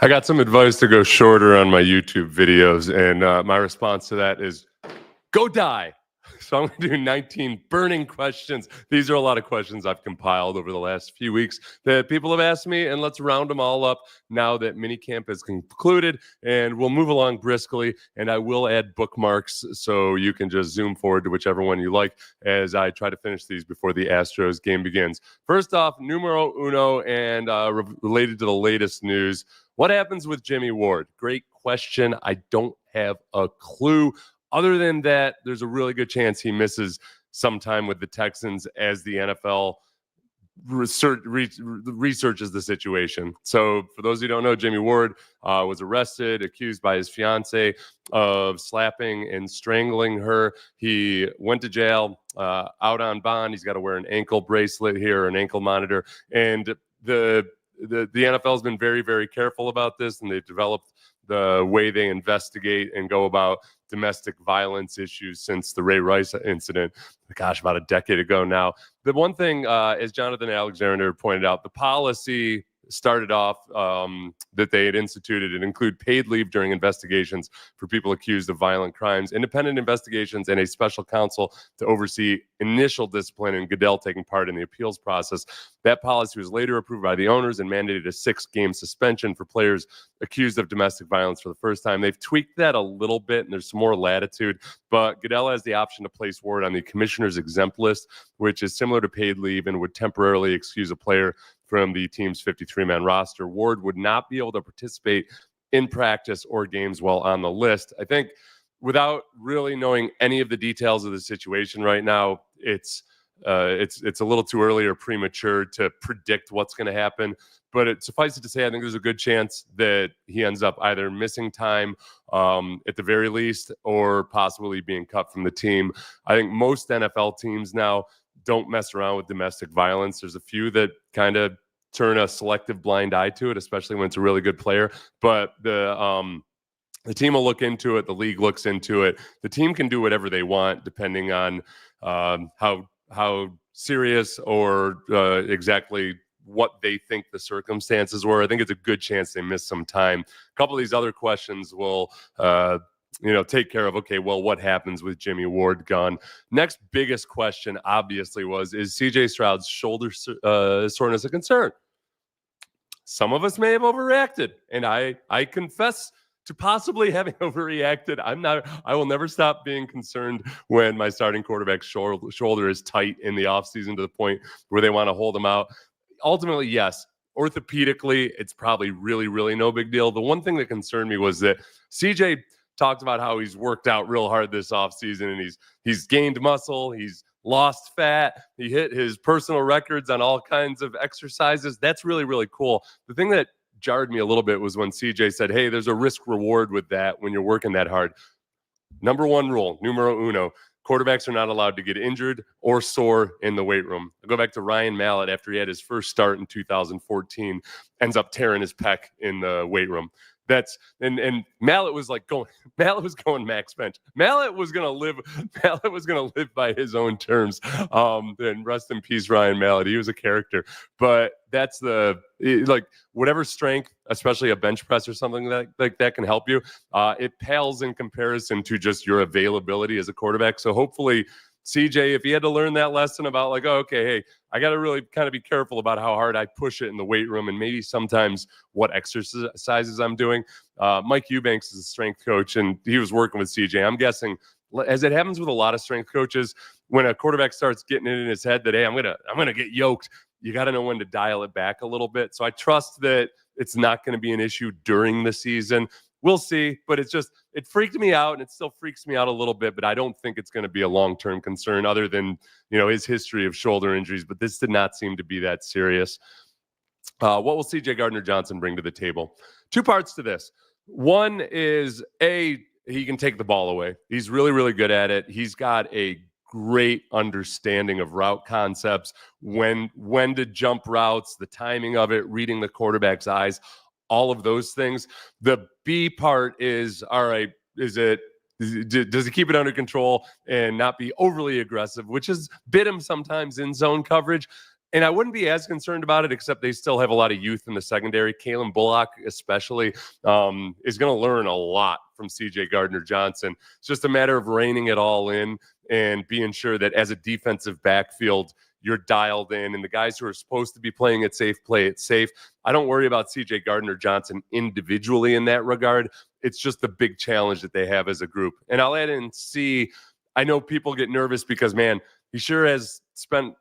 I got some advice to go shorter on my YouTube videos, and my response to that is go die. So I'm going to do 19 burning questions. These are a lot of questions I've compiled over the last few weeks that people have asked me, and let's round them all up now that minicamp has concluded, and we'll move along briskly, and I will add bookmarks so you can just zoom forward to whichever one you like as I try to finish these before the Astros game begins. First off, numero uno, and related to the latest news, what happens with Jimmie Ward? Great question. I don't have a clue. Other than that, there's a really good chance he misses some time with the Texans as the NFL researches the situation. So for those who don't know, Jimmie Ward was arrested, accused by his fiance of slapping and strangling her. He went to jail, out on bond. He's got to wear an ankle bracelet here, an ankle monitor. And the NFL has been very, very careful about this, and they've developed the way they investigate and go about domestic violence issues since the Ray Rice incident, gosh, about a decade ago now. The one thing, as Jonathan Alexander pointed out, the policy started off that they had instituted and include paid leave during investigations for people accused of violent crimes, independent investigations, and a special counsel to oversee initial discipline, and Goodell taking part in the appeals process. That policy was later approved by the owners and mandated a 6-game suspension for players accused of domestic violence for the first time. They've tweaked that a little bit, and there's some more latitude, but Goodell has the option to place Ward on the commissioner's exempt list, which is similar to paid leave and would temporarily excuse a player from the team's 53-man roster. Ward would not be able to participate in practice or games while on the list. I think without really knowing any of the details of the situation right now, it's a little too early or premature to predict what's going to happen. But it suffices to say, I think there's a good chance that he ends up either missing time at the very least, or possibly being cut from the team. I think most NFL teams now don't mess around with domestic violence. There's a few that kind of turn a selective blind eye to it, especially when it's a really good player. But the team will look into it. The league looks into it. The team can do whatever they want, depending on how serious or exactly what they think the circumstances were. I think it's a good chance they missed some time. A couple of these other questions will take care of, okay, well, what happens with Jimmie Ward gone? Next biggest question, obviously, is CJ Stroud's shoulder soreness a concern? Some of us may have overreacted, and I confess to possibly having overreacted. I will never stop being concerned when my starting quarterback's shoulder is tight in the offseason to the point where they want to hold him out. Ultimately, yes, orthopedically, it's probably really, really no big deal. The one thing that concerned me was that CJ talked about how he's worked out real hard this offseason, and he's gained muscle, he's lost fat, he hit his personal records on all kinds of exercises. That's really, really cool. The thing that jarred me a little bit was when CJ said, hey, there's a risk reward with that when you're working that hard. Number one rule, numero uno, quarterbacks are not allowed to get injured or sore in the weight room. I go back to Ryan Mallett after he had his first start in 2014, ends up tearing his pec in the weight room. And Mallett was going max bench. Mallett was gonna live by his own terms. And rest in peace, Ryan Mallett. He was a character. But that's whatever strength, especially a bench press or something like that can help you. It pales in comparison to just your availability as a quarterback. So hopefully CJ, if he had to learn that lesson about hey, I got to really kind of be careful about how hard I push it in the weight room, and maybe sometimes what exercises I'm doing. Mike Eubanks is a strength coach, and he was working with CJ. I'm guessing, as it happens with a lot of strength coaches, when a quarterback starts getting it in his head that, hey, I'm gonna get yoked, you got to know when to dial it back a little bit. So I trust that it's not going to be an issue during the season. We'll see, but it freaked me out, and it still freaks me out a little bit, but I don't think it's going to be a long-term concern other than, his history of shoulder injuries, but this did not seem to be that serious. What will CJ Gardner Johsnon bring to the table? Two parts to this. One is, he can take the ball away. He's really, really good at it. He's got a great understanding of route concepts, when to jump routes, the timing of it, reading the quarterback's eyes, all of those things. The B part is, all right, does he keep it under control and not be overly aggressive, which has bit him sometimes in zone coverage. And I wouldn't be as concerned about it, except they still have a lot of youth in the secondary. Kalen Bullock, especially, is going to learn a lot from CJ Gardner Johsnon. It's just a matter of reining it all in and being sure that as a defensive backfield, you're dialed in. And the guys who are supposed to be playing it safe, play it safe. I don't worry about CJ Gardner Johsnon individually in that regard. It's just the big challenge that they have as a group. And I'll add in C. I know people get nervous because, man, he sure has spent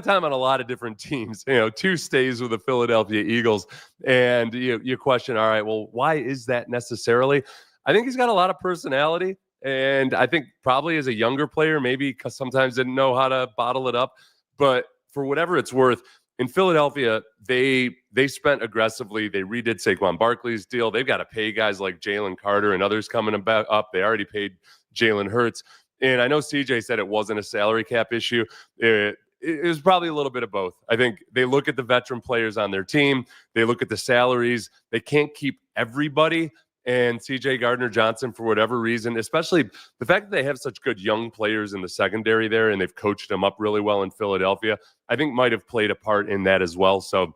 time on a lot of different teams, 2 stays with the Philadelphia Eagles. And you question, all right, well, why is that necessarily? I think he's got a lot of personality. And I think probably as a younger player, maybe because sometimes didn't know how to bottle it up. But for whatever it's worth, in Philadelphia, they spent aggressively. They redid Saquon Barkley's deal. They've got to pay guys like Jalen Carter and others coming up. They already paid Jalen Hurts. And I know CJ said it wasn't a salary cap issue. It was probably a little bit of both. I think they look at the veteran players on their team. They look at the salaries. They can't keep everybody. And CJ Gardner Johsnon, for whatever reason, especially the fact that they have such good young players in the secondary there and they've coached them up really well in Philadelphia, I think might have played a part in that as well. So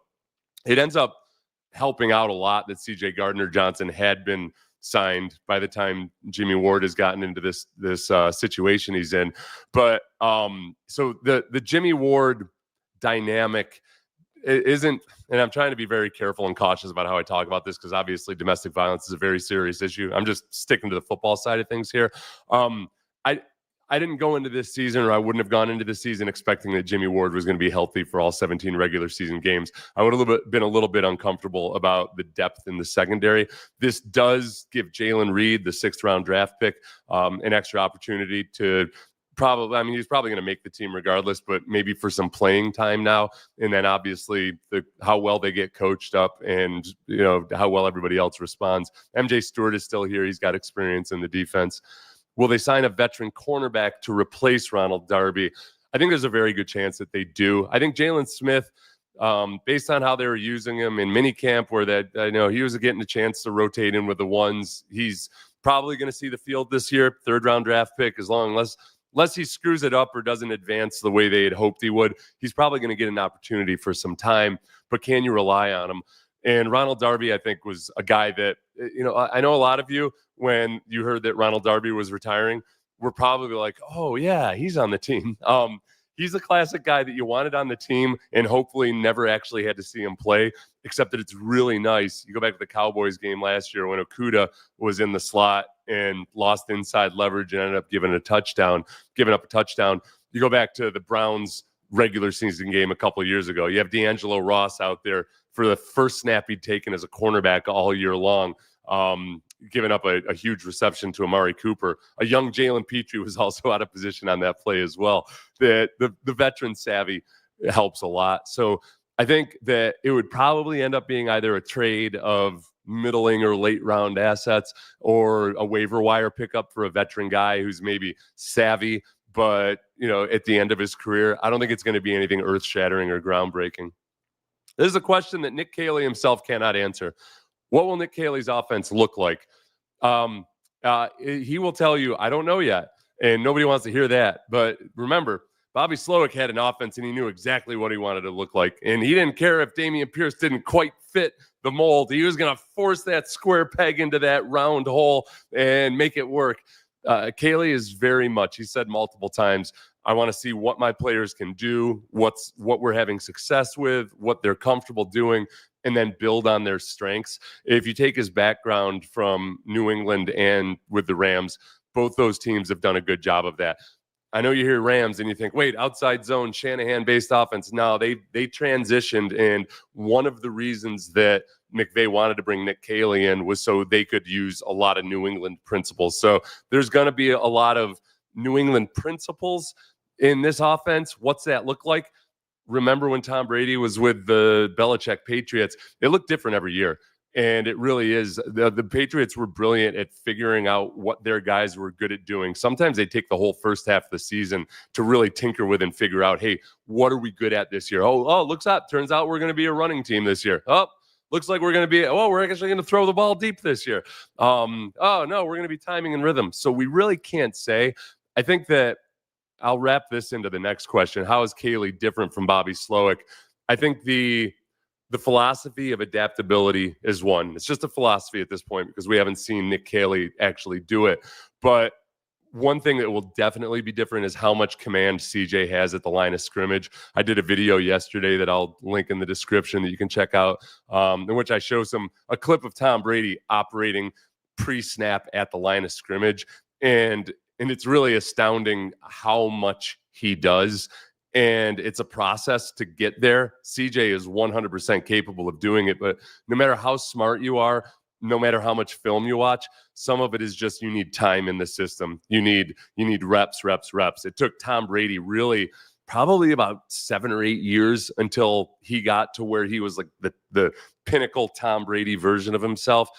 it ends up helping out a lot that CJ Gardner Johsnon had been signed by the time Jimmie Ward has gotten into this situation he's in. But so the Jimmie Ward dynamic isn't, and I'm trying to be very careful and cautious about how I talk about this because obviously domestic violence is a very serious issue. I'm just sticking to the football side of things here. I didn't go into this season, or I wouldn't have gone into this season expecting that Jimmie Ward was going to be healthy for all 17 regular season games. I would have been a little bit uncomfortable about the depth in the secondary. This does give Jalen Reed, the 6th round draft pick, an extra opportunity to he's probably going to make the team regardless, but maybe for some playing time now. And then obviously how well they get coached up and, how well everybody else responds. MJ Stewart is still here. He's got experience in the defense. Will they sign a veteran cornerback to replace Ronald Darby? I think there's a very good chance that they do. I think Jalen Smith, based on how they were using him in minicamp, where he was getting a chance to rotate in with the ones, he's probably going to see the field this year. 3rd round draft pick, unless he screws it up or doesn't advance the way they had hoped he would, he's probably going to get an opportunity for some time. But can you rely on him? And Ronald Darby, I think, was a guy that, I know a lot of you, when you heard that Ronald Darby was retiring, were probably like, oh, yeah, he's on the team. He's a classic guy that you wanted on the team and hopefully never actually had to see him play, except that it's really nice. You go back to the Cowboys game last year when Okudah was in the slot and lost inside leverage and ended up giving up a touchdown. You go back to the Browns regular season game a couple of years ago. You have D'Angelo Ross out there for the first snap he'd taken as a cornerback all year long, giving up a huge reception to Amari Cooper. A young Jalen Petrie was also out of position on that play as well. The veteran savvy helps a lot. So I think that it would probably end up being either a trade of middling or late round assets or a waiver wire pickup for a veteran guy who's maybe savvy, but at the end of his career. I don't think it's going to be anything earth shattering or groundbreaking. This is a question that Nick Caley himself cannot answer. What will Nick Caley's offense look like? He will tell you, I don't know yet. And nobody wants to hear that. But remember, Bobby Slowik had an offense and he knew exactly what he wanted to look like. And he didn't care if Dameon Pierce didn't quite fit the mold. He was going to force that square peg into that round hole and make it work. Caley is very much, he said multiple times, I want to see what my players can do, what we're having success with, what they're comfortable doing, and then build on their strengths. If you take his background from New England and with the Rams, both those teams have done a good job of that. I know you hear Rams and you think, wait, outside zone, Shanahan-based offense. No, they transitioned, and one of the reasons that McVay wanted to bring Nick Caley in was so they could use a lot of New England principles. So there's going to be a lot of New England principles in this offense. What's that look like? Remember when Tom Brady was with the Belichick Patriots? It looked different every year. And it really is. The Patriots were brilliant at figuring out what their guys were good at doing. Sometimes they take the whole first half of the season to really tinker with and figure out, hey, what are we good at this year? Oh, looks up. Turns out we're going to be a running team this year. Oh, looks like we're going to be, we're actually going to throw the ball deep this year. No, we're going to be timing and rhythm. So we really can't say. I think that I'll wrap this into the next question. How is Caley different from Bobby Slowik? I think the philosophy of adaptability is one. It's just a philosophy at this point because we haven't seen Nick Caley actually do it. But one thing that will definitely be different is how much command CJ has at the line of scrimmage. I did a video yesterday that I'll link in the description that you can check out, in which I show a clip of Tom Brady operating pre-snap at the line of scrimmage. And it's really astounding how much he does. And it's a process to get there. CJ is 100% capable of doing it, but no matter how smart you are, no matter how much film you watch, some of it is just you need time in the system. You need reps. It took Tom Brady really probably about 7 or 8 years until he got to where he was like the pinnacle Tom Brady version of himself.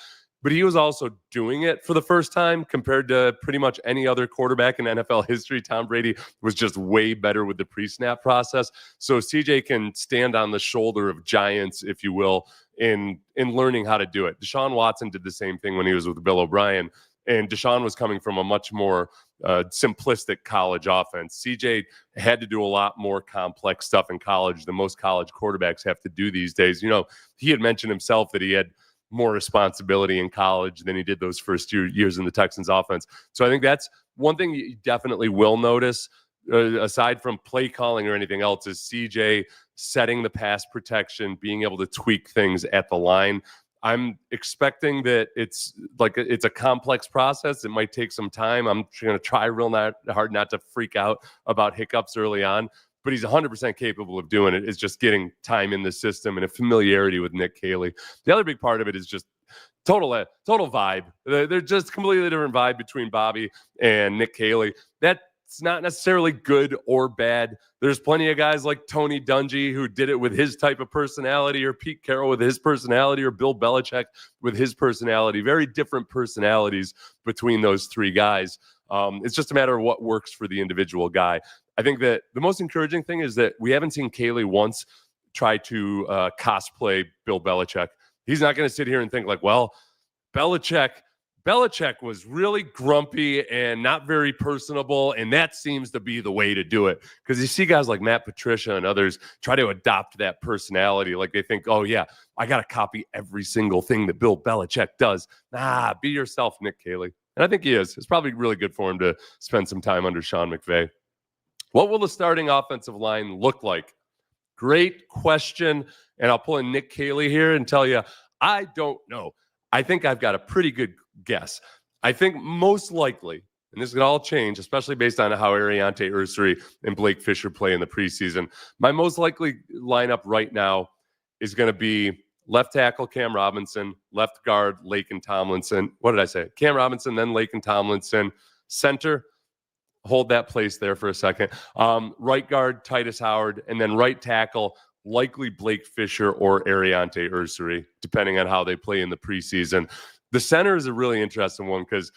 But he was also doing it for the first time compared to pretty much any other quarterback in NFL history. Tom Brady was just way better with the pre-snap process. So CJ can stand on the shoulder of giants, if you will, in learning how to do it. Deshaun Watson did the same thing when he was with Bill O'Brien. And Deshaun was coming from a much more simplistic college offense. CJ had to do a lot more complex stuff in college than most college quarterbacks have to do these days. You know, he had mentioned himself that he had more responsibility in college than he did those first years in the Texans offense. So I think that's one thing you definitely will notice, aside from play calling or anything else, is CJ setting the pass protection, being able to tweak things at the line. I'm expecting that it's a complex process. It might take some time. I'm going to try real hard not to freak out about hiccups early on. But he's 100% capable of doing it. It's just getting time in the system and a familiarity with Nick Caley. The other big part of it is just total vibe. They're just completely different vibe between Bobby and Nick Caley. That's not necessarily good or bad. There's plenty of guys like Tony Dungy who did it with his type of personality, or Pete Carroll with his personality, or Bill Belichick with his personality. Very different personalities between those three guys. It's just a matter of what works for the individual guy. I think that the most encouraging thing is that we haven't seen Caley once try to cosplay Bill Belichick. He's not going to sit here and think like, well, Belichick was really grumpy and not very personable, and that seems to be the way to do it. Because you see guys like Matt Patricia and others try to adopt that personality. Like they think, oh, yeah, I got to copy every single thing that Bill Belichick does. Nah, be yourself, Nick Caley. And I think he is. It's probably really good for him to spend some time under Sean McVay. What will the starting offensive line look like? Great question. And I'll pull in Nick Caley here and tell you, I don't know. I think I've got a pretty good guess. I think most likely, and this could all change, especially based on how Ariante Ursary and Blake Fisher play in the preseason. My most likely lineup right now is going to be left tackle Cam Robinson, left guard Laken Tomlinson. What did I say? Cam Robinson, then Laken Tomlinson. Center, hold that place there for a second. Right guard Titus Howard, and then right tackle likely Blake Fisher or Ariante Ursary, depending on how they play in the preseason. The center is a really interesting one because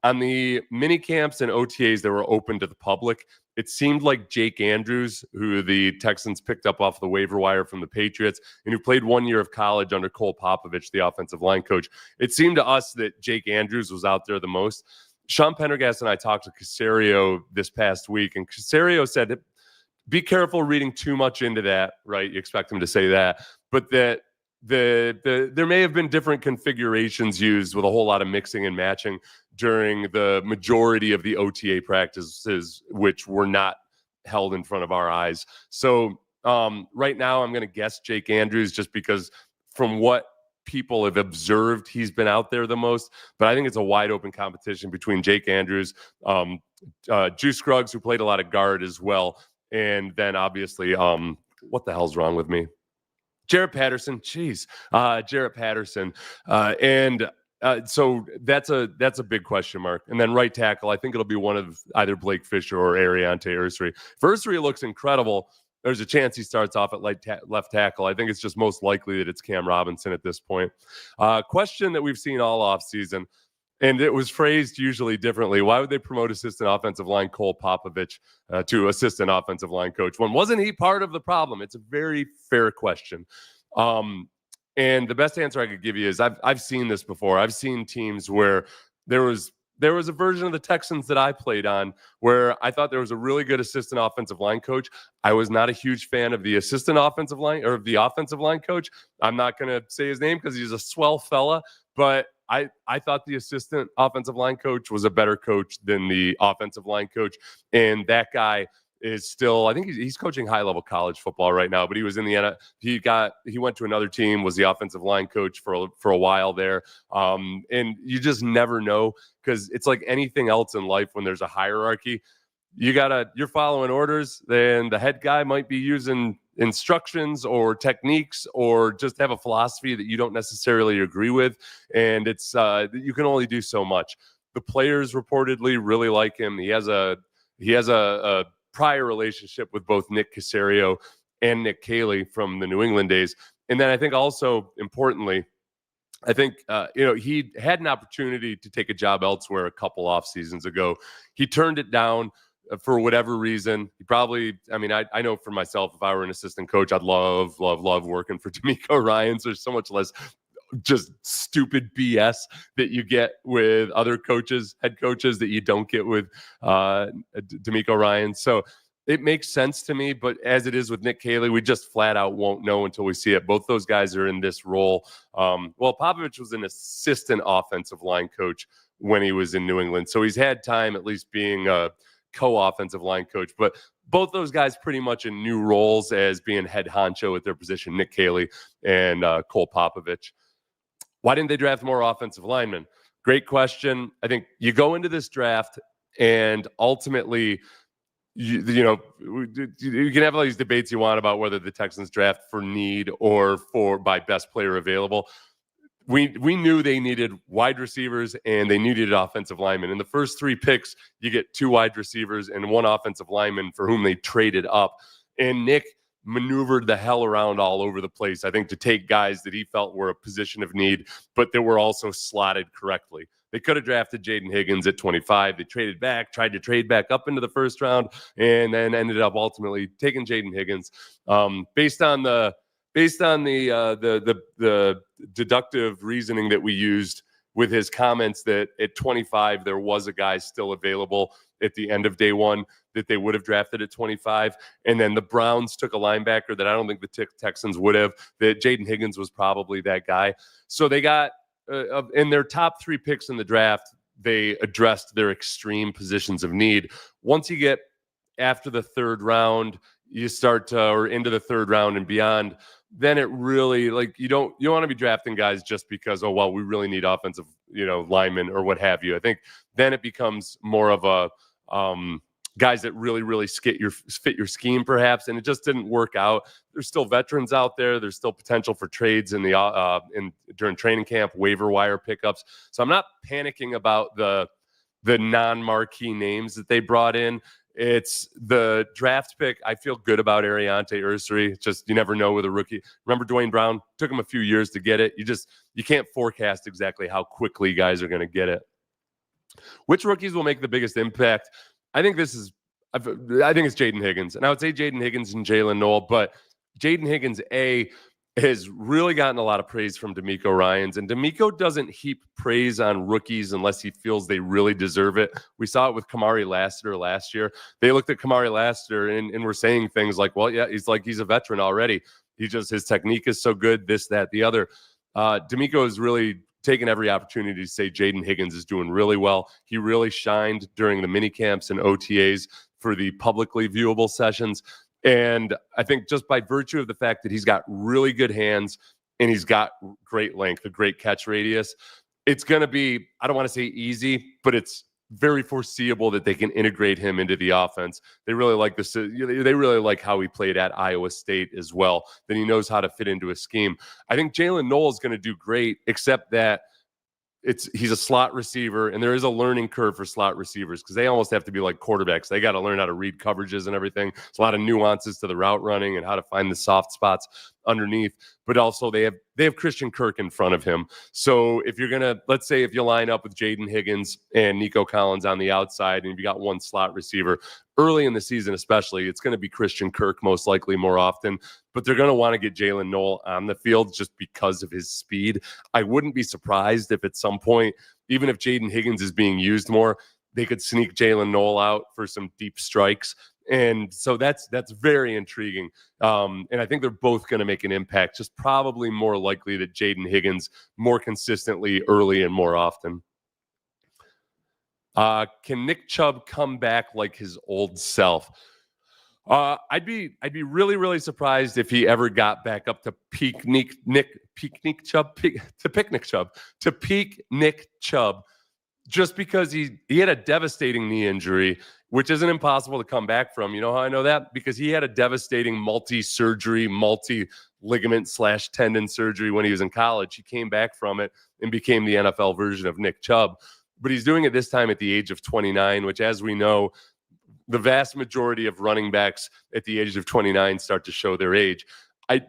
on the mini camps and OTAs that were open to the public, it seemed like Jake Andrews, who the Texans picked up off the waiver wire from the Patriots and who played 1 year of college under Cole Popavich, the offensive line coach. It seemed to us that Jake Andrews was out there the most. Sean Pendergast and I talked to Caserio this past week, and Caserio said, be careful reading too much into that, right? You expect him to say that, but that there may have been different configurations used with a whole lot of mixing and matching during the majority of the OTA practices, which were not held in front of our eyes. So right now I'm going to guess Jake Andrews just because from what people have observed, he's been out there the most, but I think it's a wide open competition between Jake Andrews, Juice Scruggs, who played a lot of guard as well. And then obviously, what the hell's wrong with me? Jarrett Patterson. Jarrett Patterson. So that's a big question mark. And then right tackle, I think it'll be one of either Blake Fisher or Ariante Ursary. If Ursary looks incredible, there's a chance he starts off at left tackle. I think it's just most likely that it's Cam Robinson at this point. Question that we've seen all offseason, and it was phrased usually differently. Why would they promote assistant offensive line Cole Popavich to assistant offensive line coach? Wasn't he part of the problem? It's a very fair question. And the best answer I could give you is I've seen this before. I've seen teams where there was there was a version of the Texans that I played on where I thought there was a really good assistant offensive line coach. I was not a huge fan of the assistant offensive line or the offensive line coach. I'm not going to say his name because he's a swell fella, but I thought the assistant offensive line coach was a better coach than the offensive line coach. And that guy is still, I think he's coaching high level college football right now, but he was in the he went to another team, was the offensive line coach for a while there. And you just never know, because it's like anything else in life. When there's a hierarchy, you're following orders, then the head guy might be using instructions or techniques or just have a philosophy that you don't necessarily agree with. And it's you can only do so much. The players reportedly really like him. He has a prior relationship with both Nick Caserio and Nick Caley from the New England days. And then I think also importantly, I think, he had an opportunity to take a job elsewhere a couple off seasons ago. He turned it down for whatever reason. He probably, I know for myself, if I were an assistant coach, I'd love working for DeMeco Ryans. There's so much less just stupid BS that you get with other coaches, head coaches, that you don't get with DeMeco Ryans. So it makes sense to me, but as it is with Nick Caley, we just flat out won't know until we see it. Both those guys are in this role. Popavich was an assistant offensive line coach when he was in New England, so he's had time at least being a co-offensive line coach. But both those guys pretty much in new roles as being head honcho at their position, Nick Caley and Cole Popavich. Why didn't they draft more offensive linemen? Great question. I think you go into this draft and ultimately, you can have all these debates you want about whether the Texans draft for need or by best player available. We knew they needed wide receivers and they needed offensive linemen. In the first 3 picks, you get 2 wide receivers and 1 offensive lineman for whom they traded up. And Nick maneuvered the hell around all over the place, I think, to take guys that he felt were a position of need, but that were also slotted correctly. They could have drafted Jaden Higgins at 25. They tried to trade back up into the first round, and then ended up ultimately taking Jaden Higgins. Based on the deductive reasoning that we used with his comments that at 25 there was a guy still available at the end of day one that they would have drafted at 25, and then the Browns took a linebacker that I don't think the Texans would have, that Jaden Higgins was probably that guy. So they got in their top 3 picks in the draft, they addressed their extreme positions of need. Once you get after the 3rd round, you start or into the 3rd round and beyond, then it really, you don't want to be drafting guys just because, we really need offensive, linemen or what have you. I think then it becomes more of a guys that really, really fit your scheme, perhaps. And it just didn't work out. There's still veterans out there. There's still potential for trades during training camp, waiver wire pickups. So I'm not panicking about the non-marquee names that they brought in. It's the draft pick. I feel good about Ariante Ursary. It's just, you never know with a rookie. Remember Dwayne Brown? Took him a few years to get it. You can't forecast exactly how quickly guys are going to get it. Which rookies will make the biggest impact? I think it's Jaden Higgins. And I would say Jaden Higgins and Jalen Noel, but Jaden Higgins, has really gotten a lot of praise from DeMeco Ryans, and DeMeco doesn't heap praise on rookies unless he feels they really deserve it. We saw it with Kamari Lassiter last year. They looked at Kamari Lassiter and were saying things like, he's a veteran already. His technique is so good, this, that, the other. DeMeco has really taken every opportunity to say Jaden Higgins is doing really well. He really shined during the mini camps and OTAs for the publicly viewable sessions. And I think just by virtue of the fact that he's got really good hands and he's got great length, a great catch radius, it's going to be, I don't want to say easy, but it's very foreseeable that they can integrate him into the offense. They really like this. They really like how he played at Iowa State as well, that he knows how to fit into a scheme. I think Jalen Noel is going to do great, except that he's a slot receiver, and there is a learning curve for slot receivers because they almost have to be like quarterbacks. They got to learn how to read coverages and everything. There's a lot of nuances to the route running and how to find the soft spots underneath. But also they they have Christian Kirk in front of him. So if you're going to, let's say if you line up with Jaden Higgins and Nico Collins on the outside, and if you got one slot receiver, early in the season especially, it's going to be Christian Kirk most likely more often. But they're going to want to get Jalen Noel on the field just because of his speed. I wouldn't be surprised if at some point, even if Jaden Higgins is being used more, they could sneak Jalen Noel out for some deep strikes. And so that's very intriguing. And I think they're both going to make an impact, just probably more likely that Jaden Higgins more consistently early and more often. Can Nick Chubb come back like his old self? I'd be really, really surprised if he ever got back up to peak Nick Chubb, just because he had a devastating knee injury, which isn't impossible to come back from. You know how I know that? Because he had a devastating multi-ligament / tendon surgery when he was in college. He came back from it and became the NFL version of Nick Chubb. But he's doing it this time at the age of 29, which, as we know, the vast majority of running backs at the age of 29 start to show their age.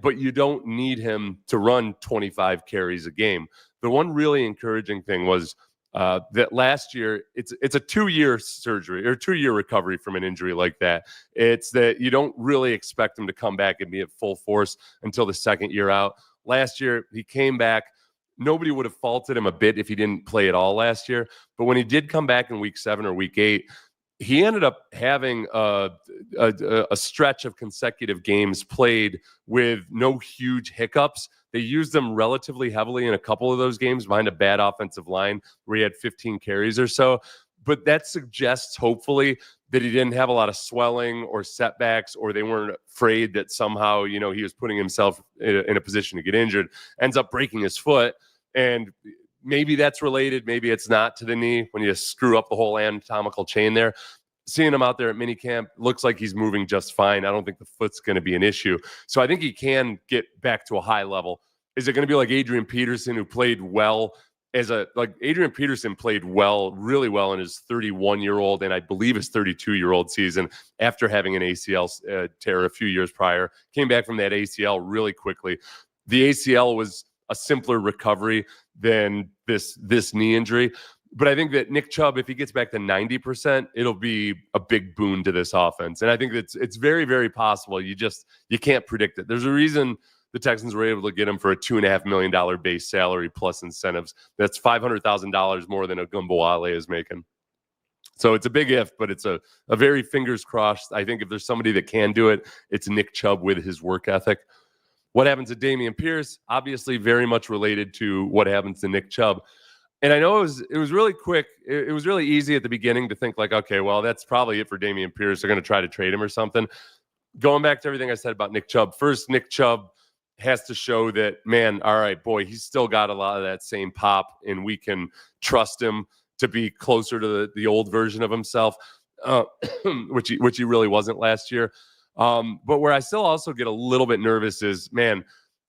But you don't need him to run 25 carries a game. The one really encouraging thing was that last year, it's a 2-year surgery or 2-year recovery from an injury like that. It's that you don't really expect him to come back and be at full force until the second year out. Last year, he came back. Nobody would have faulted him a bit if he didn't play at all last year. But when he did come back in week 7 or week 8, he ended up having a stretch of consecutive games played with no huge hiccups. They used him relatively heavily in a couple of those games behind a bad offensive line where he had 15 carries or so. But that suggests, hopefully, that he didn't have a lot of swelling or setbacks, or they weren't afraid that somehow, he was putting himself in a position to get injured, ends up breaking his foot. And maybe that's related. Maybe it's not to the knee when you screw up the whole anatomical chain there. Seeing him out there at minicamp, looks like he's moving just fine. I don't think the foot's going to be an issue. So I think he can get back to a high level. Is it going to be like Adrian Peterson, who played well Adrian Peterson played really well in his 31-year-old and I believe his 32-year-old season after having an ACL tear a few years prior, came back from that ACL really quickly. The ACL was a simpler recovery than this knee injury. But I think that Nick Chubb, if he gets back to 90%, it'll be a big boon to this offense. And I think it's very, very possible. You can't predict it. There's a reason the Texans were able to get him for a $2.5 million base salary plus incentives. That's $500,000 more than Ogunbowale is making. So it's a big if, but it's a very fingers crossed. I think if there's somebody that can do it, it's Nick Chubb with his work ethic. What happens to Dameon Pierce? Obviously very much related to what happens to Nick Chubb. And I know it was really quick. It was really easy at the beginning to think like, okay, well, that's probably it for Dameon Pierce. They're going to try to trade him or something. Going back to everything I said about Nick Chubb, first, Nick Chubb has to show that, man, all right, boy, he's still got a lot of that same pop, and we can trust him to be closer to the old version of himself, which he really wasn't last year. But where I still also get a little bit nervous is, man,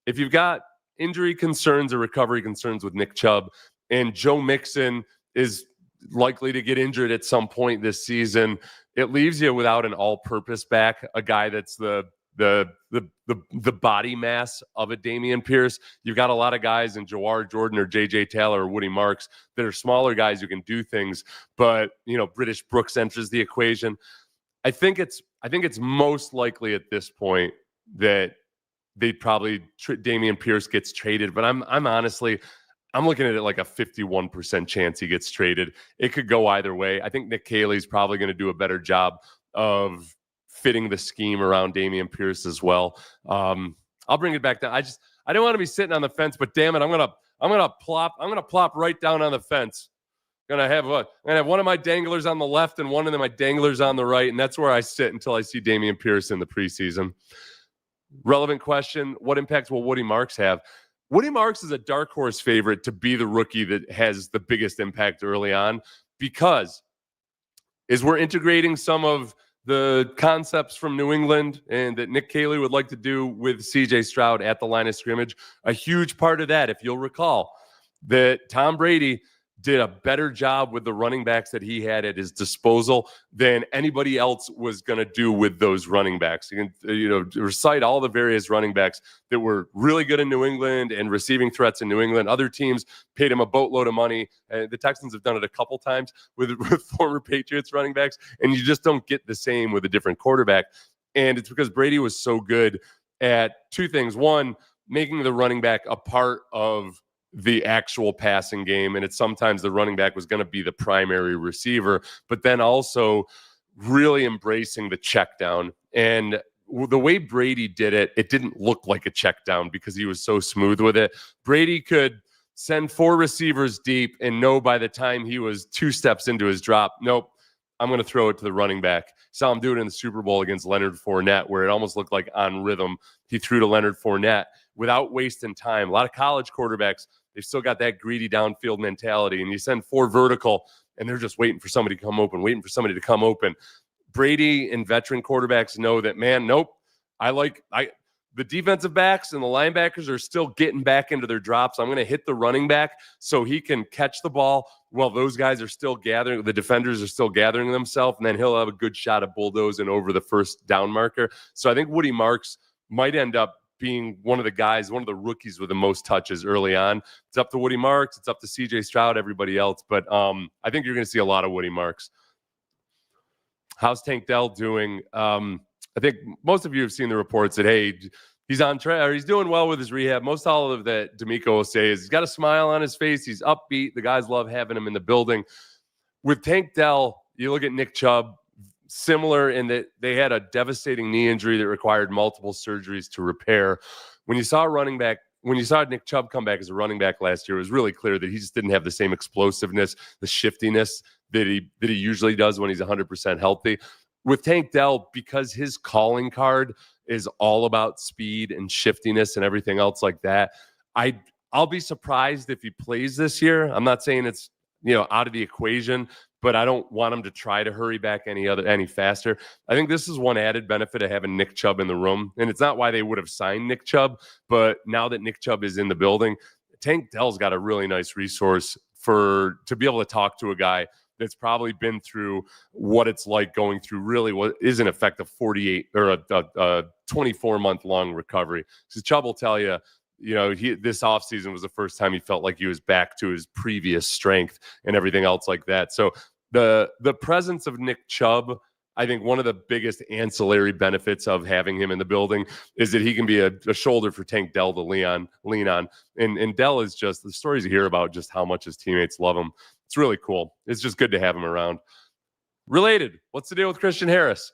if you've got injury concerns or recovery concerns with Nick Chubb, and Joe Mixon is likely to get injured at some point this season, it leaves you without an all-purpose back, a guy that's the body mass of a Dameon Pierce. You've got a lot of guys in Jawar Jordan or J.J. Taylor or Woody Marks that are smaller guys who can do things, but British Brooks enters the equation. I think it's most likely at this point that they'd probably Dameon Pierce gets traded, but I'm honestly looking at it like a 51% chance he gets traded. It could go either way. I think Nick Caley's probably going to do a better job of fitting the scheme around Dameon Pierce as well. I'll bring it back down. I don't want to be sitting on the fence, but damn it, I'm gonna plop right down on the fence. I'm gonna have one of my danglers on the left and one of my danglers on the right, and that's where I sit until I see Dameon Pierce in the preseason. Relevant question: what impact will Woody Marks have? Woody Marks is a dark horse favorite to be the rookie that has the biggest impact early on, because we're integrating some of the concepts from New England and that Nick Caley would like to do with CJ Stroud at the line of scrimmage. A huge part of that, if you'll recall, that Tom Brady did a better job with the running backs that he had at his disposal than anybody else was going to do with those running backs. You can, recite all the various running backs that were really good in New England and receiving threats in New England. Other teams paid him a boatload of money. The Texans have done it a couple times with former Patriots running backs, and you just don't get the same with a different quarterback. And it's because Brady was so good at two things. One, making the running back a part of the actual passing game, and it's sometimes the running back was going to be the primary receiver, but then also really embracing the check down. And the way Brady did it, it didn't look like a check down because he was so smooth with it. Brady could send 4 receivers deep and know by the time he was 2 steps into his drop, nope, I'm going to throw it to the running back. Saw him do it in the Super Bowl against Leonard Fournette, where it almost looked like on rhythm. He threw to Leonard Fournette without wasting time. A lot of college quarterbacks, they've still got that greedy downfield mentality, and you send 4 vertical, and they're just waiting for somebody to come open, Brady and veteran quarterbacks know that, man, nope, the defensive backs and the linebackers are still getting back into their drops. I'm going to hit the running back so he can catch the ball while those guys are still gathering. The defenders are still gathering themselves, and then he'll have a good shot of bulldozing over the first down marker. So I think Woody Marks might end up being one of the rookies with the most touches early on. It's up to Woody Marks. It's up to CJ Stroud, everybody else. But I think you're going to see a lot of Woody Marks. How's Tank Dell doing? I think most of you have seen the reports that, hey, he's on track, or he's doing well with his rehab. Most all of that D'Amico will say is he's got a smile on his face. He's upbeat. The guys love having him in the building. With Tank Dell, you look at Nick Chubb, similar in that they had a devastating knee injury that required multiple surgeries to repair. When you saw Nick Chubb come back as a running back last year, it was really clear that he just didn't have the same explosiveness, the shiftiness that he usually does when he's 100% healthy. With Tank Dell, because his calling card is all about speed and shiftiness and everything else like that, I'll be surprised if he plays this year. I'm not saying it's out of the equation, but I don't want him to try to hurry back any faster. I think this is one added benefit of having Nick Chubb in the room, and it's not why they would have signed Nick Chubb, but now that Nick Chubb is in the building, Tank Dell's got a really nice resource to be able to talk to a guy that's probably been through what it's like going through really what is in effect a 48 or a 24-month long recovery. So Chubb will tell you, this offseason was the first time he felt like he was back to his previous strength and everything else like that. So the presence of Nick Chubb, I think one of the biggest ancillary benefits of having him in the building is that he can be a shoulder for Tank Dell to lean on. And Dell is just, the stories you hear about just how much his teammates love him. It's really cool. It's just good to have him around. Related, what's the deal with Christian Harris?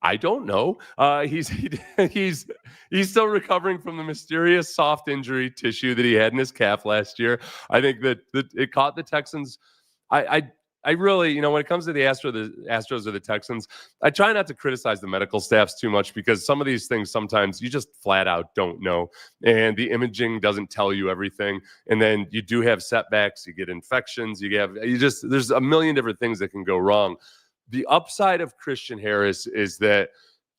I don't know. He's still recovering from the mysterious soft injury tissue that he had in his calf last year. I think that it caught the Texans. I really, when it comes to the Astros or the Texans, I try not to criticize the medical staffs too much because some of these things sometimes you just flat out don't know. And the imaging doesn't tell you everything. And then you do have setbacks, you get infections, there's a million different things that can go wrong. The upside of Christian Harris is that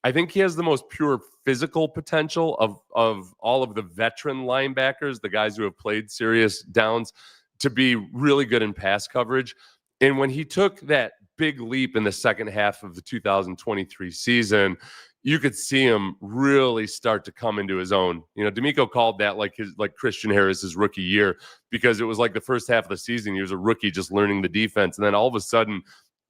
I think he has the most pure physical potential of all of the veteran linebackers, the guys who have played serious downs, to be really good in pass coverage. And when he took that big leap in the second half of the 2023 season, you could see him really start to come into his own. D'Amico called that like Christian Harris's rookie year because it was like the first half of the season, he was a rookie just learning the defense. And then all of a sudden,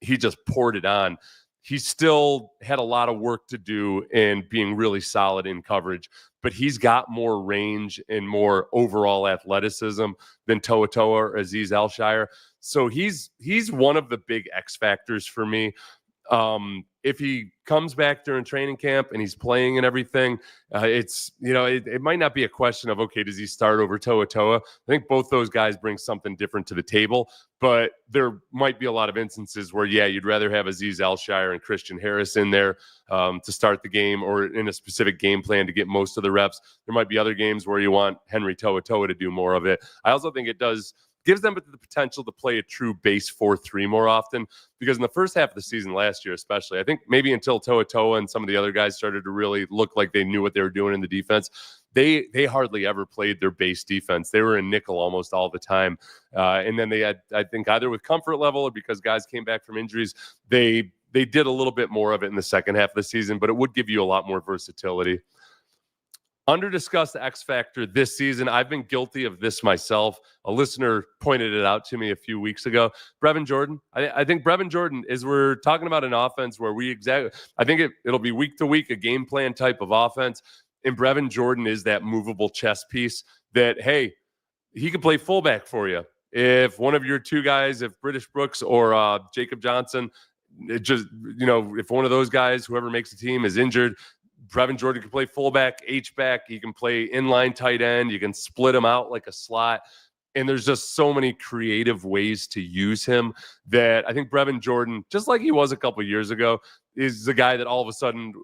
he just poured it on. He still had a lot of work to do in being really solid in coverage, but he's got more range and more overall athleticism than Toa or Azeez Al-Shire. So he's one of the big X factors for me. If he comes back during training camp and he's playing and everything, it might not be a question of, okay, does he start over Toa? I think both those guys bring something different to the table, but there might be a lot of instances where, you'd rather have Azeez Al-Shire and Christian Harris in there to start the game or in a specific game plan to get most of the reps. There might be other games where you want Henry Toa to do more of it. I also think it gives them the potential to play a true base 4-3 more often, because in the first half of the season last year especially, I think maybe until Toa and some of the other guys started to really look like they knew what they were doing in the defense, they hardly ever played their base defense. They were in nickel almost all the time. And then they had, I think, either with comfort level or because guys came back from injuries, they did a little bit more of it in the second half of the season, but it would give you a lot more versatility. Under-discussed X factor this season. I've been guilty of this myself. A listener pointed it out to me a few weeks ago. Brevin Jordan. I think Brevin Jordan is, we're talking about an offense where I think it'll be week to week, a game plan type of offense. And Brevin Jordan is that movable chess piece that, hey, he can play fullback for you. If one of your two guys, if British Brooks or Jacob Johnson, if one of those guys, whoever makes the team, is injured, Brevin Jordan can play fullback, H-back. He can play inline tight end. You can split him out like a slot. And there's just so many creative ways to use him that I think Brevin Jordan, just like he was a couple years ago, is the guy that all of a sudden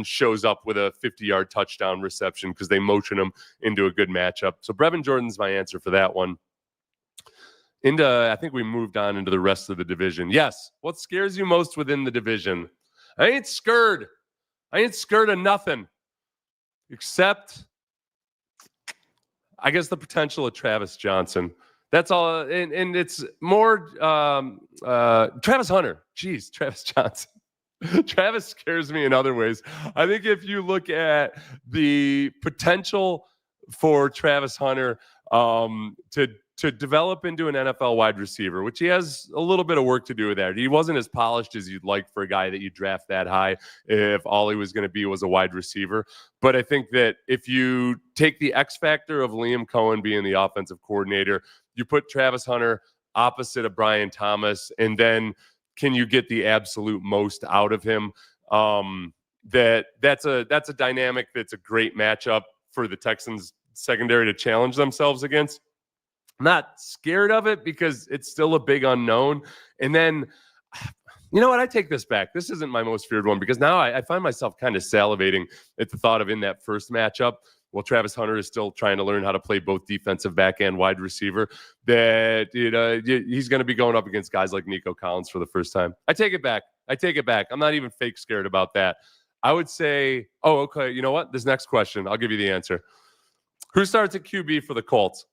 shows up with a 50-yard touchdown reception because they motion him into a good matchup. So Brevin Jordan's my answer for that one. I think we moved on into the rest of the division. Yes. What scares you most within the division? I ain't scared of nothing except, I guess, the potential of Travis Johnson. That's all. And it's more Travis Hunter. Jeez, Travis Johnson. Travis scares me in other ways. I think if you look at the potential for Travis Hunter to develop into an NFL wide receiver, which he has a little bit of work to do with that. He wasn't as polished as you'd like for a guy that you draft that high if all he was going to be was a wide receiver. But I think that if you take the X factor of Liam Cohen being the offensive coordinator, you put Travis Hunter opposite of Brian Thomas, and then can you get the absolute most out of him? That's a dynamic that's a great matchup for the Texans secondary to challenge themselves against. I'm not scared of it because it's still a big unknown. And then, you know what? I take this back. This isn't my most feared one because now I find myself kind of salivating at the thought of, in that first matchup, while Travis Hunter is still trying to learn how to play both defensive back and wide receiver, that he's going to be going up against guys like Nico Collins for the first time. I take it back. I'm not even fake scared about that. I would say, okay, you know what? This next question, I'll give you the answer. Who starts at QB for the Colts?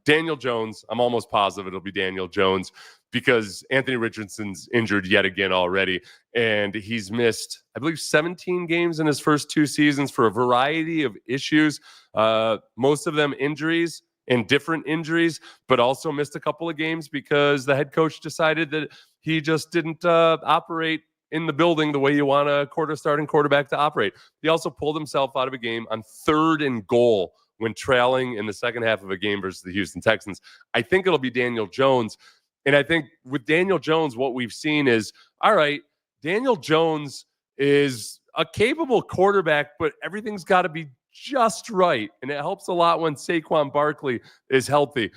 Daniel Jones. I'm almost positive it'll be Daniel Jones because Anthony Richardson's injured yet again already. And he's missed, I believe, 17 games in his first 2 seasons for a variety of issues. Most of them injuries and different injuries, but also missed a couple of games because the head coach decided that he just didn't operate in the building the way you want a starting quarterback to operate. He also pulled himself out of a game on 3rd and goal when trailing in the second half of a game versus the Houston Texans. I think it'll be Daniel Jones. And I think with Daniel Jones, what we've seen is, all right, Daniel Jones is a capable quarterback, but everything's got to be just right. And it helps a lot when Saquon Barkley is healthy.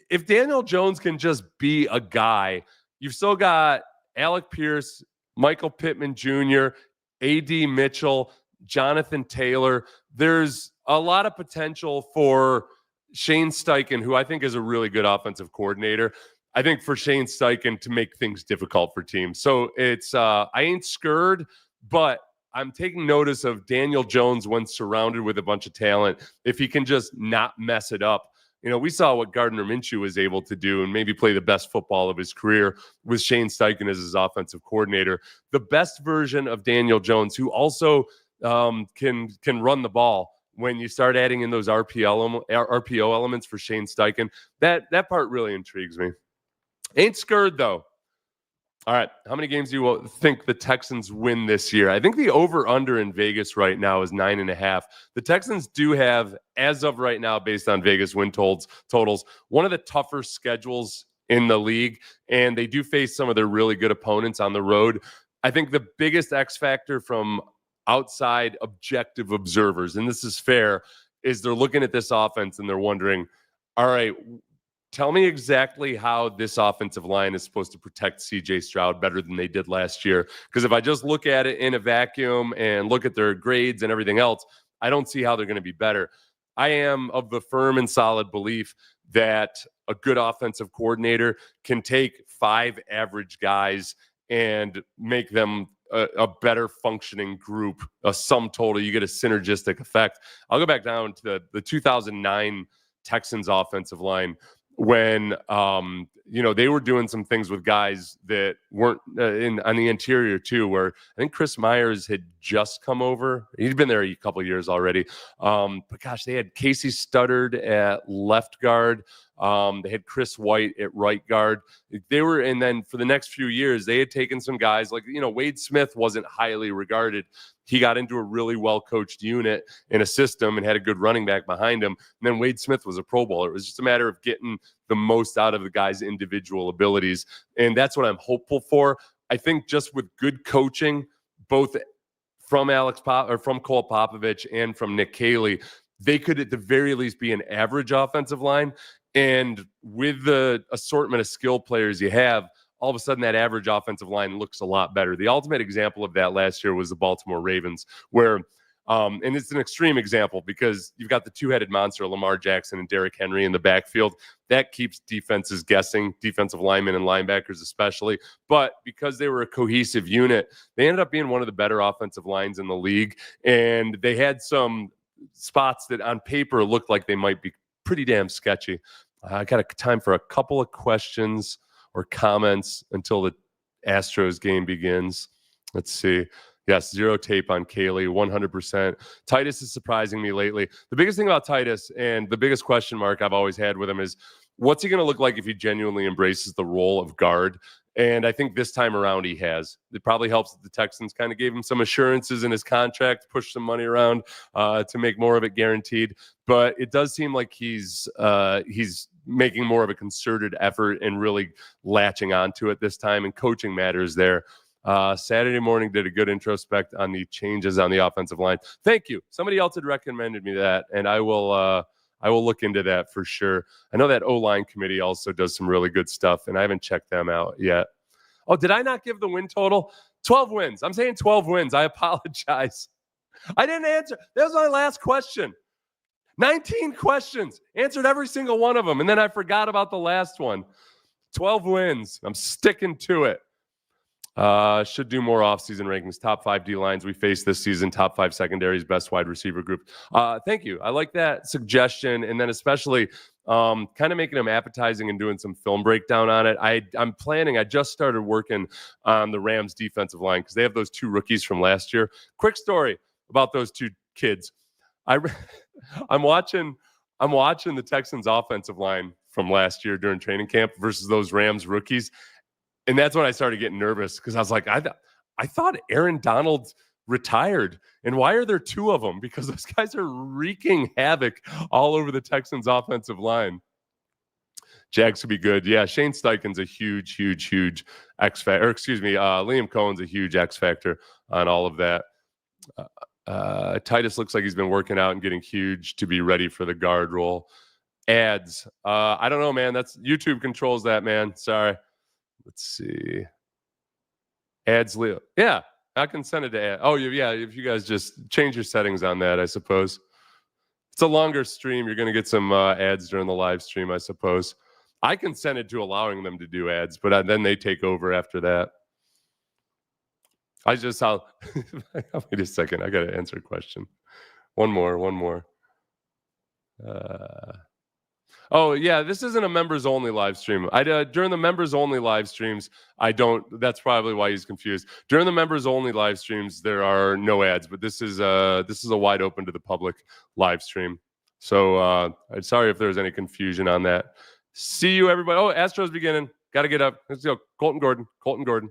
If Daniel Jones can just be a guy, you've still got Alec Pierce, Michael Pittman Jr., A.D. Mitchell, Jonathan Taylor. There's a lot of potential for Shane Steichen, who I think is a really good offensive coordinator. I think for Shane Steichen to make things difficult for teams. So it's I ain't scared, but I'm taking notice of Daniel Jones when surrounded with a bunch of talent. If he can just not mess it up. We saw what Gardner Minshew was able to do and maybe play the best football of his career with Shane Steichen as his offensive coordinator. The best version of Daniel Jones, who also can run the ball. When you start adding in those RPO elements for Shane Steichen, that part really intrigues me. Ain't scared, though. All right, how many games do you think the Texans win this year? I think the over-under in Vegas right now is 9.5. The Texans do have, as of right now, based on Vegas win totals, one of the tougher schedules in the league, and they do face some of their really good opponents on the road. I think the biggest X factor from outside objective observers, and this is fair, is they're looking at this offense and they're wondering, all right, tell me exactly how this offensive line is supposed to protect CJ Stroud better than they did last year. Because if I just look at it in a vacuum and look at their grades and everything else, I don't see how they're going to be better. I am of the firm and solid belief that a good offensive coordinator can take 5 average guys and make them a better functioning group, a sum total. You get a synergistic effect. I'll go back down to the 2009 Texans offensive line when they were doing some things with guys that weren't on the interior too, where I think Chris Myers had just come over. He'd been there a couple of years already. But gosh, they had Casey Studdard at left guard. They had Chris White at right guard. And then for the next few years, they had taken some guys like, Wade Smith wasn't highly regarded. He got into a really well-coached unit in a system and had a good running back behind him. And then Wade Smith was a Pro Bowler. It was just a matter of getting the most out of the guy's individual abilities. And that's what I'm hopeful for. I think just with good coaching, both from from Cole Popavich and from Nick Caley, they could at the very least be an average offensive line. And with the assortment of skill players you have, all of a sudden that average offensive line looks a lot better. The ultimate example of that last year was the Baltimore Ravens, where, and it's an extreme example because you've got the two-headed monster, Lamar Jackson and Derrick Henry in the backfield. That keeps defenses guessing, defensive linemen and linebackers especially. But because they were a cohesive unit, they ended up being one of the better offensive lines in the league. And they had some spots that on paper looked like they might be pretty damn sketchy. I got time for a couple of questions or comments until the Astros game begins. Let's see. Yes, zero tape on Caley, 100%. Titus is surprising me lately. The biggest thing about Titus and the biggest question mark I've always had with him is, what's he going to look like if he genuinely embraces the role of guard? And I think this time around he has. It probably helps that the Texans kind of gave him some assurances in his contract, pushed some money around to make more of it guaranteed. But it does seem like he's making more of a concerted effort and really latching onto it this time. And coaching matters there. Saturday morning did a good introspect on the changes on the offensive line. Thank you. Somebody else had recommended me that, and I will look into that for sure. I know that Oline committee also does some really good stuff, and I haven't checked them out yet. Oh, did I not give the win total? 12 wins. I'm saying 12 wins. I apologize. I didn't answer. That was my last question. 19 questions. Answered every single one of them, and then I forgot about the last one. 12 wins. I'm sticking to it. Should do more offseason rankings. Top 5 D-lines we faced this season. Top 5 secondaries. Best wide receiver group. Thank you. I like that suggestion. And then especially kind of making them appetizing and doing some film breakdown on it. I'm planning. I just started working on the Rams defensive line because they have those 2 rookies from last year. Quick story about those 2 kids. I'm watching the Texans offensive line from last year during training camp versus those Rams rookies. And that's when I started getting nervous because I was like, I thought Aaron Donald retired. And why are there 2 of them? Because those guys are wreaking havoc all over the Texans offensive line. Jags could be good. Yeah, Shane Steichen's a huge X factor. Or excuse me, Liam Cohen's a huge X factor on all of that. Titus looks like he's been working out and getting huge to be ready for the guard role. Ads. I don't know, man. That's YouTube controls that, man. Sorry. Let's see. Ads, Leo. Yeah, I can send it to ad. Oh, yeah. If you guys just change your settings on that, I suppose. It's a longer stream. You're going to get some ads during the live stream, I suppose. I can send it to allowing them to do ads, but then they take over after that. Wait a second. I got to answer a question. One more. Oh, yeah, this isn't a members-only live stream. During the members-only live streams, that's probably why he's confused. During the members-only live streams, there are no ads, but this is a wide open to the public live stream. So I'm sorry if there's any confusion on that. See you, everybody. Oh, Astros beginning. Got to get up. Let's go. Colton Gordon.